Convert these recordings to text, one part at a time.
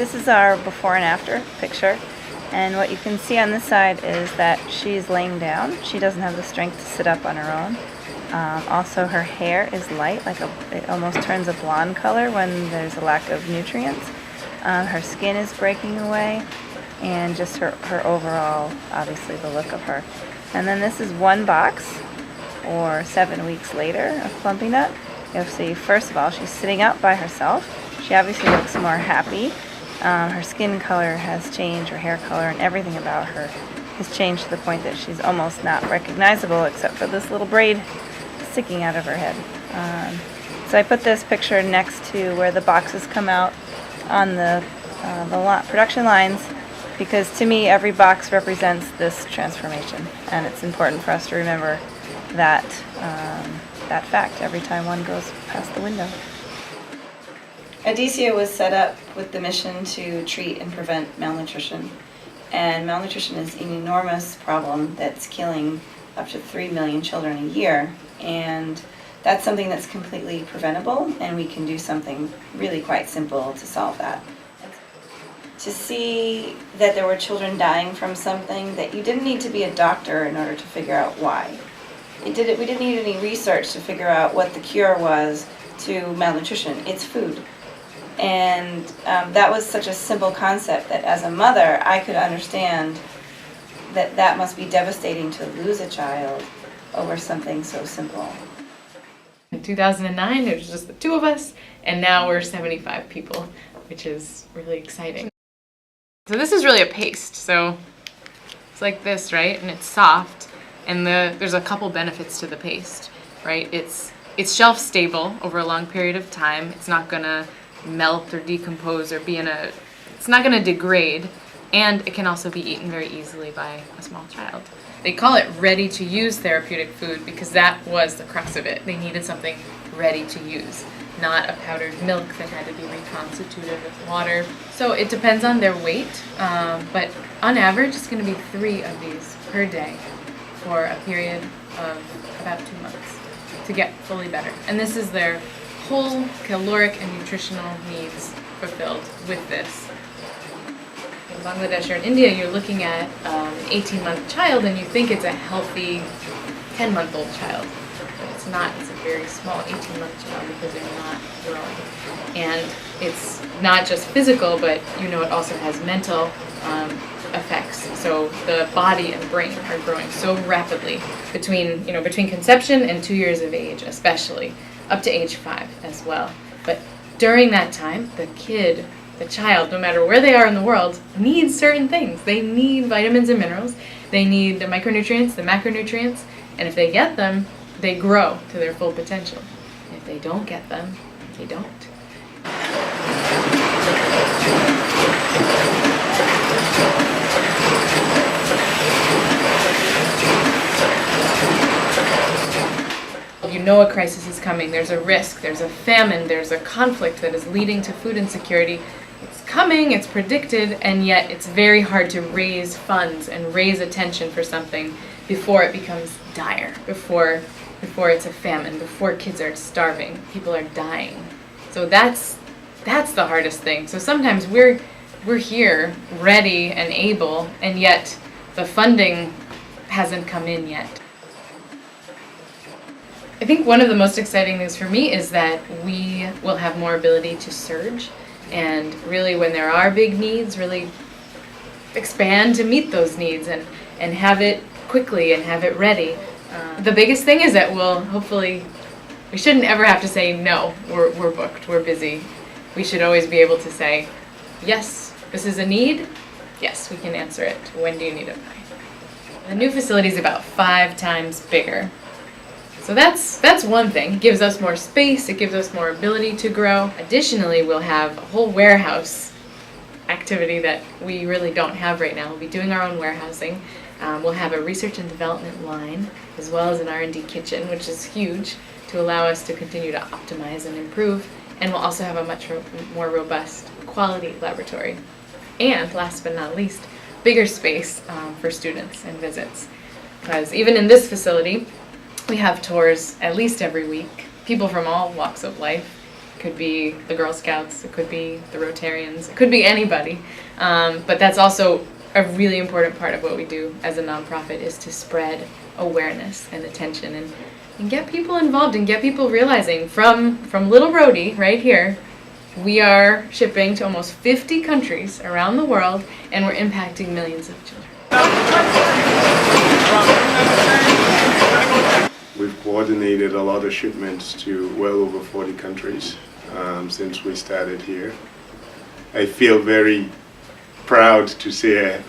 This is our before and after picture, and what you can see on this side is that she's laying down. She doesn't have the strength to sit up on her own. Also, her hair is light, it almost turns a blonde color when there's a lack of nutrients. Her skin is breaking away, and just her overall, obviously the look of her. And then this is one box, or 7 weeks later, of Plumpy Nut. You'll see, first of all, she's sitting up by herself. She obviously looks more happy. Her skin color has changed, her hair color, and everything about her has changed to the point that she's almost not recognizable except for this little braid sticking out of her head. So I put this picture next to where the boxes come out on the production lines, because to me every box represents this transformation, and it's important for us to remember that fact every time one goes past the window. Edesia was set up with the mission to treat and prevent malnutrition, and malnutrition is an enormous problem that's killing up to 3 million children a year, and that's something that's completely preventable, and we can do something really quite simple to solve that. To see that there were children dying from something that you didn't need to be a doctor in order to figure out why. We didn't need any research to figure out what the cure was to malnutrition. It's food. And that was such a simple concept that as a mother I could understand that must be devastating to lose a child over something so simple. In 2009 it was just the two of us, and now we're 75 people, which is really exciting. So this is really a paste, so it's like this, right? And it's soft, and there's a couple benefits to the paste, right? It's shelf stable over a long period of time. It's not gonna melt or decompose or it's not gonna degrade, and it can also be eaten very easily by a small child. They call it ready to use therapeutic food because that was the crux of it. They needed something ready to use, not a powdered milk that had to be reconstituted with water. So it depends on their weight, but on average it's going to be 3 of these per day for a period of about 2 months to get fully better. And this is their whole caloric and nutritional needs fulfilled with this. In Bangladesh or in India, you're looking at an 18-month child and you think it's a healthy 10-month-old child. But it's not. It's a very small 18-month child because they're not growing. And it's not just physical, but it also has mental effects. So the body and brain are growing so rapidly between conception and 2 years of age, especially, up to age 5 as well. But during that time, the child, no matter where they are in the world, needs certain things. They need vitamins and minerals. They need the micronutrients, the macronutrients, and if they get them, they grow to their full potential. And if they don't get them, they don't. You know a crisis is coming, there's a risk, there's a famine, there's a conflict that is leading to food insecurity. It's coming, it's predicted, and yet it's very hard to raise funds and raise attention for something before it becomes dire, before it's a famine, before kids are starving, people are dying. So that's the hardest thing. So sometimes we're here, ready and able, and yet the funding hasn't come in yet. I think one of the most exciting things for me is that we will have more ability to surge and really, when there are big needs, really expand to meet those needs and have it quickly and have it ready. The biggest thing is that we shouldn't ever have to say, no, we're booked, we're busy. We should always be able to say, yes, this is a need, yes, we can answer it. When do you need it by? The new facility is about 5 times bigger. So that's one thing. It gives us more space, it gives us more ability to grow. Additionally, we'll have a whole warehouse activity that we really don't have right now. We'll be doing our own warehousing. We'll have a research and development line, as well as an R&D kitchen, which is huge, to allow us to continue to optimize and improve. And we'll also have a much more robust quality laboratory. And last but not least, bigger space for students and visits. Because even in this facility, we have tours at least every week. People from all walks of life could be the Girl Scouts, it could be the Rotarians, it could be anybody. But that's also a really important part of what we do as a nonprofit, is to spread awareness and attention and get people involved and get people realizing from little Brody right here, we are shipping to almost 50 countries around the world, and we're impacting millions of children. We've coordinated a lot of shipments to well over 40 countries since we started here. I feel very proud to say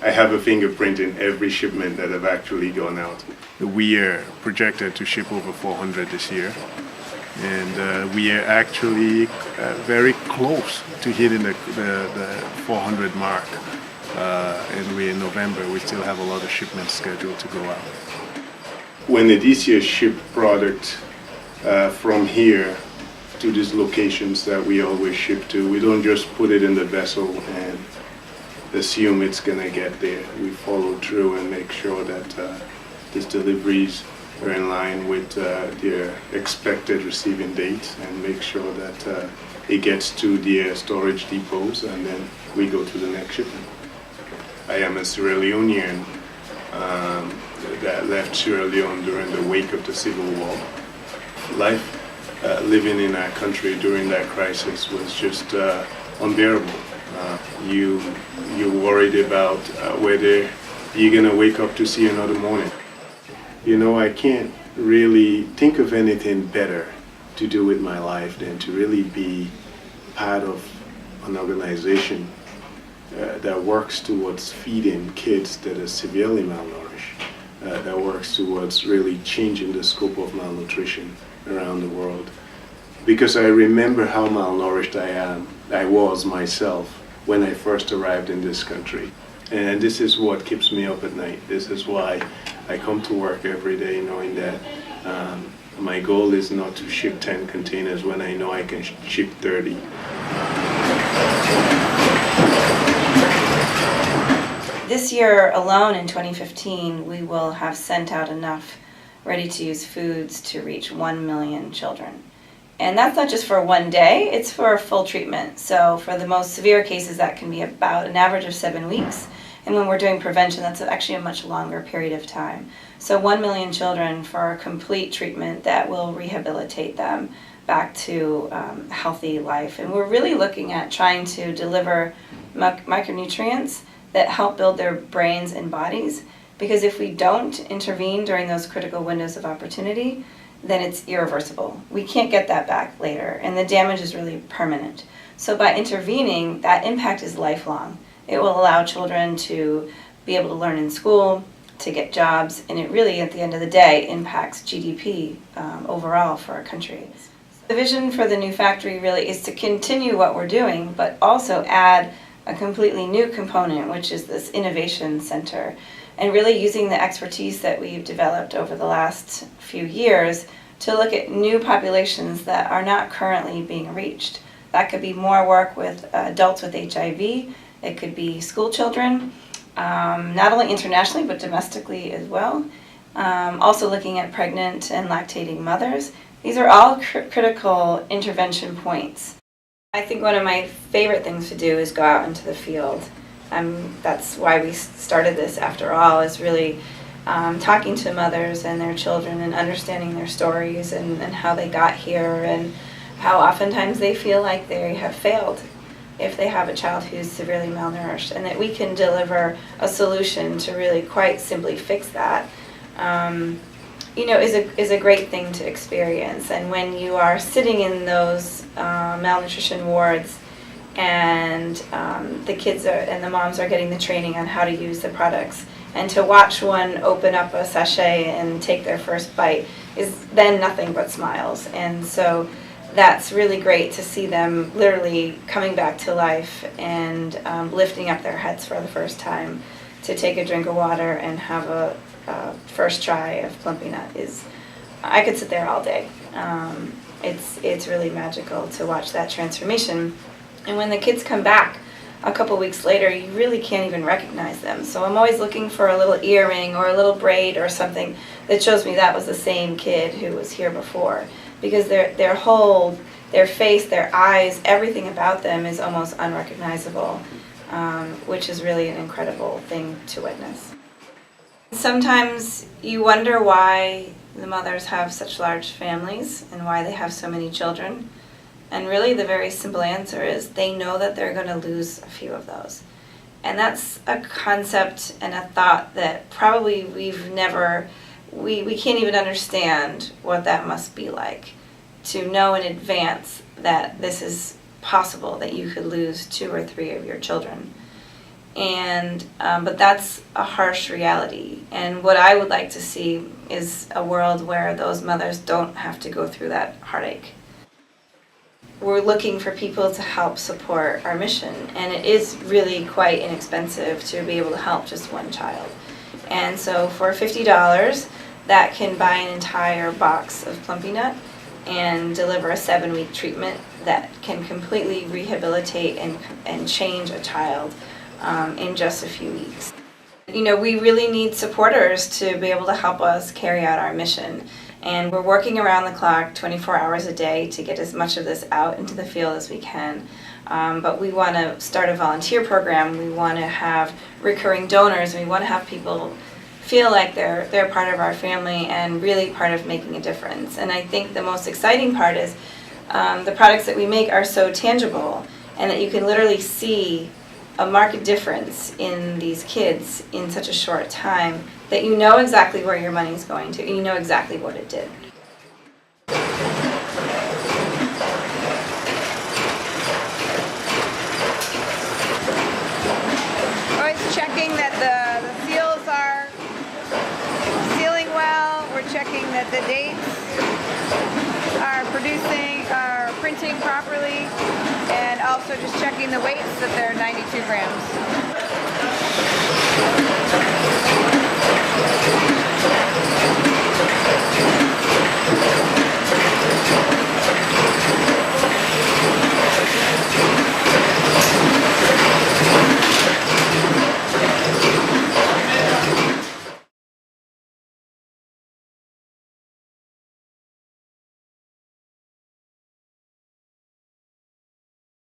I have a fingerprint in every shipment that have actually gone out. We are projected to ship over 400 this year, and we are actually very close to hitting the 400 mark. And we're in November. We still have a lot of shipments scheduled to go out. When Edesia ship product from here to these locations that we always ship to, we don't just put it in the vessel and assume it's going to get there. We follow through and make sure that these deliveries are in line with their expected receiving dates, and make sure that it gets to their storage depots, and then we go to the next shipment. I am a Sierra Leonean that left Sierra Leone during the wake of the Civil War. Life living in our country during that crisis was just unbearable. You're worried about whether you're going to wake up to see another morning. You know, I can't really think of anything better to do with my life than to really be part of an organization that works towards feeding kids that are severely malnourished, that works towards really changing the scope of malnutrition around the world. Because I remember how malnourished I was myself when I first arrived in this country. And this is what keeps me up at night. This is why I come to work every day knowing that my goal is not to ship 10 containers when I know I can ship 30. This year alone, in 2015, we will have sent out enough ready-to-use foods to reach 1 million children. And that's not just for one day, it's for full treatment. So for the most severe cases, that can be about an average of 7 weeks. And when we're doing prevention, that's actually a much longer period of time. So 1 million children for a complete treatment that will rehabilitate them back to healthy life. And we're really looking at trying to deliver micronutrients that help build their brains and bodies. Because if we don't intervene during those critical windows of opportunity, then it's irreversible. We can't get that back later, and the damage is really permanent. So by intervening, that impact is lifelong. It will allow children to be able to learn in school, to get jobs, and it really, at the end of the day, impacts GDP overall for our country. The vision for the new factory really is to continue what we're doing, but also add a completely new component, which is this innovation center, and really using the expertise that we've developed over the last few years to look at new populations that are not currently being reached. That could be more work with adults with HIV, it could be school children, not only internationally but domestically as well. Also looking at pregnant and lactating mothers. These are all critical intervention points. I think one of my favorite things to do is go out into the field. That's why we started this, after all, is really talking to mothers and their children and understanding their stories and how they got here, and how oftentimes they feel like they have failed if they have a child who's severely malnourished, and that we can deliver a solution to really quite simply fix that. Is a great thing to experience. And when you are sitting in those malnutrition wards, and the kids and the moms are getting the training on how to use the products, and to watch one open up a sachet and take their first bite is then nothing but smiles. And so that's really great to see them literally coming back to life and lifting up their heads for the first time to take a drink of water and have a first try of Plumpy Nut. I could sit there all day. It's really magical to watch that transformation. And when the kids come back a couple weeks later, you really can't even recognize them. So I'm always looking for a little earring or a little braid or something that shows me that was the same kid who was here before. Because their whole their face, their eyes, everything about them is almost unrecognizable, which is really an incredible thing to witness. Sometimes you wonder why the mothers have such large families and why they have so many children. And really the very simple answer is they know that they're going to lose a few of those. And that's a concept and a thought that probably we can't even understand what that must be like, to know in advance that this is possible, that you could lose 2 or 3 of your children. And but that's a harsh reality, and what I would like to see is a world where those mothers don't have to go through that heartache. We're looking for people to help support our mission, and it is really quite inexpensive to be able to help just one child. And so for $50, that can buy an entire box of Plumpy Nut and deliver a 7-week treatment that can completely rehabilitate and change a child in just a few weeks. You know, we really need supporters to be able to help us carry out our mission. And we're working around the clock 24 hours a day to get as much of this out into the field as we can. But we want to start a volunteer program. We want to have recurring donors. We want to have people feel like they're part of our family and really part of making a difference. And I think the most exciting part is the products that we make are so tangible, and that you can literally see a marked difference in these kids in such a short time, that you know exactly where your money's going to, and you know exactly what it did. Always checking that the seals are sealing well. We're checking that the dates are printing properly, and also just checking the weights that they're 92 grams.